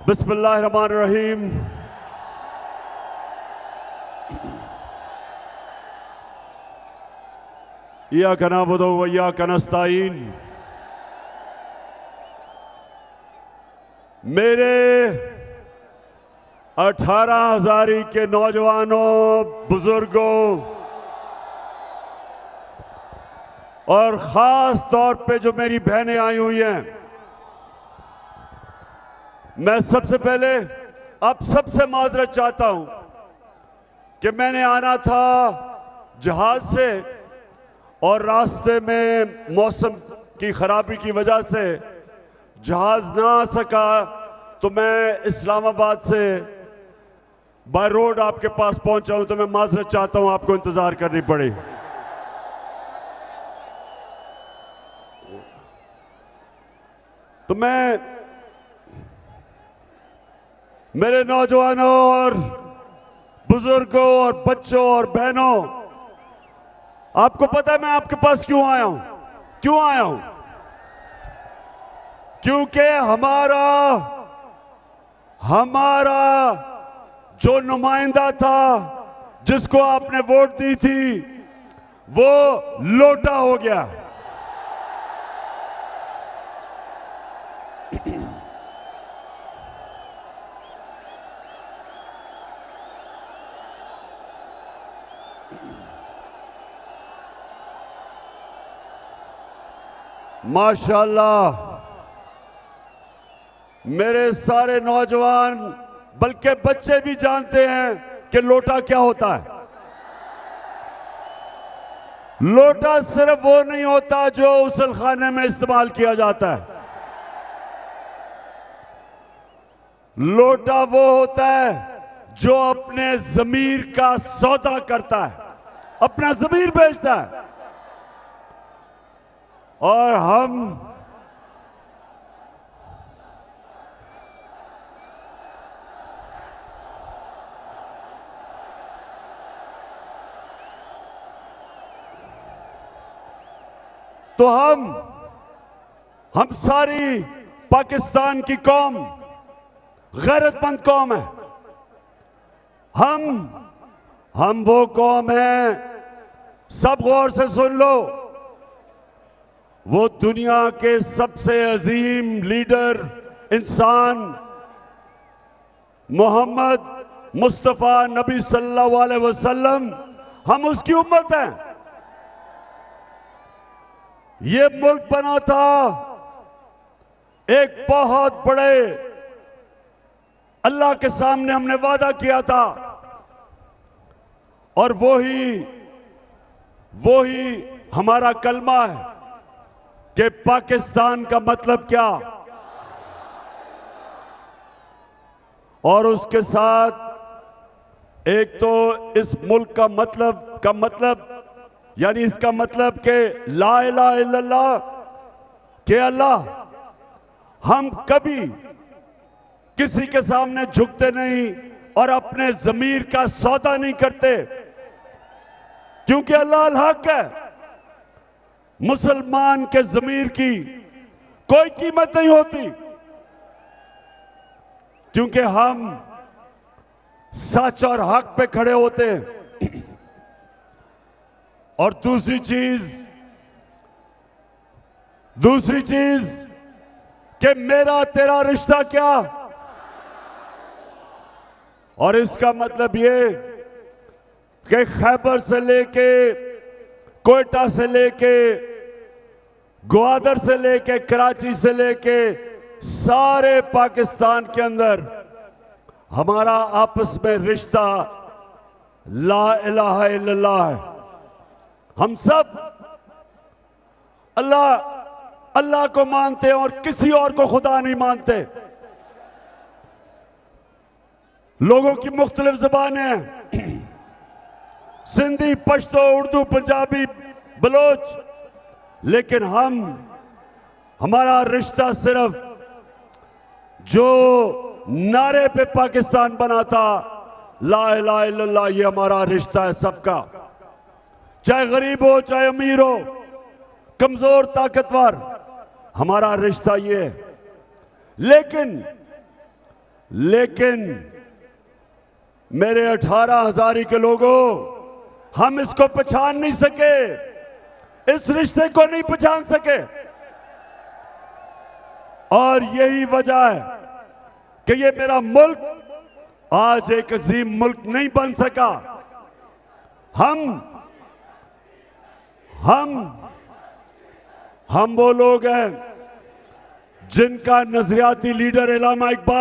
बिस्मिल्लाहिर्रहमानिर्रहीम। इय्याका नअबुदु व इय्याका नस्तईन। मेरे 18,000 के नौजवानों, बुजुर्गों और ख़ास तौर पे जो मेरी बहनें आई हुई हैं, मैं सबसे पहले आप सबसे माजरत चाहता हूं कि मैंने आना था जहाज से और रास्ते में मौसम की खराबी की वजह से जहाज ना आ सका, तो मैं इस्लामाबाद से बाय रोड आपके पास पहुंचा हूं। तो मैं माजरत चाहता हूं, आपको इंतजार करनी पड़ी। तो मैं मेरे नौजवानों और बुजुर्गों और बच्चों और बहनों, आपको पता है मैं आपके पास क्यों आया हूं? क्यों आया हूं? क्योंकि हमारा जो नुमाइंदा था, जिसको आपने वोट दी थी, वो लोटा हो गया। माशाअल्लाह, मेरे सारे नौजवान बल्कि बच्चे भी जानते हैं कि लोटा क्या होता है। लोटा सिर्फ वो नहीं होता जो गुस्ल खाने में इस्तेमाल किया जाता है। लोटा वो होता है जो अपने ज़मीर का सौदा करता है, अपना ज़मीर बेचता है। और हम सारी पाकिस्तान की कौम गैरतमंद कौम है। हम वो कौम है, सब गौर से सुन लो, वो दुनिया के सबसे अजीम लीडर इंसान मोहम्मद मुस्तफ़ा नबी सल्लल्लाहु अलैहि वसल्लम, हम उसकी उम्मत हैं। ये मुल्क बना था एक बहुत बड़े अल्लाह के सामने, हमने वादा किया था, और वही हमारा कलमा है कि पाकिस्तान का मतलब क्या, और उसके साथ एक तो इस मुल्क का मतलब यानी इसका मतलब कि ला इलाहा इल्लल्लाह, के अल्लाह, हम कभी किसी के सामने झुकते नहीं और अपने ज़मीर का सौदा नहीं करते, क्योंकि अल्लाह अल हक है। मुसलमान के ज़मीर की कोई कीमत नहीं होती, क्योंकि हम सच और हक पे खड़े होते हैं। और दूसरी चीज कि मेरा तेरा रिश्ता क्या, और इसका मतलब ये कि खैबर से लेके, कोयटा से लेके, ग्वादर से लेके, कराची से लेके, सारे पाकिस्तान के अंदर हमारा आपस में रिश्ता ला इलाहा इल्लल्लाह है। हम सब अल्लाह को मानते हैं और किसी और को खुदा नहीं मानते। लोगों की मुख्तलिफ ज़बानें हैं, सिंधी, पश्तो, उर्दू, पंजाबी, बलोच, लेकिन हमारा रिश्ता सिर्फ जो नारे पे पाकिस्तान बना था, ला इलाहा इल्लल्लाह, ये हमारा रिश्ता है सबका, चाहे गरीब हो, चाहे अमीर हो, कमजोर, ताकतवर, हमारा रिश्ता ये है। लेकिन लेकिन मेरे 18,000 के लोगों, हम इसको पहचान नहीं सके, इस रिश्ते को नहीं पहचान सके। और यही वजह है कि ये मेरा मुल्क आज एक अजीम मुल्क नहीं बन सका। हम वो लोग हैं जिनका नजरियाती लीडर इल्हामा इकबाल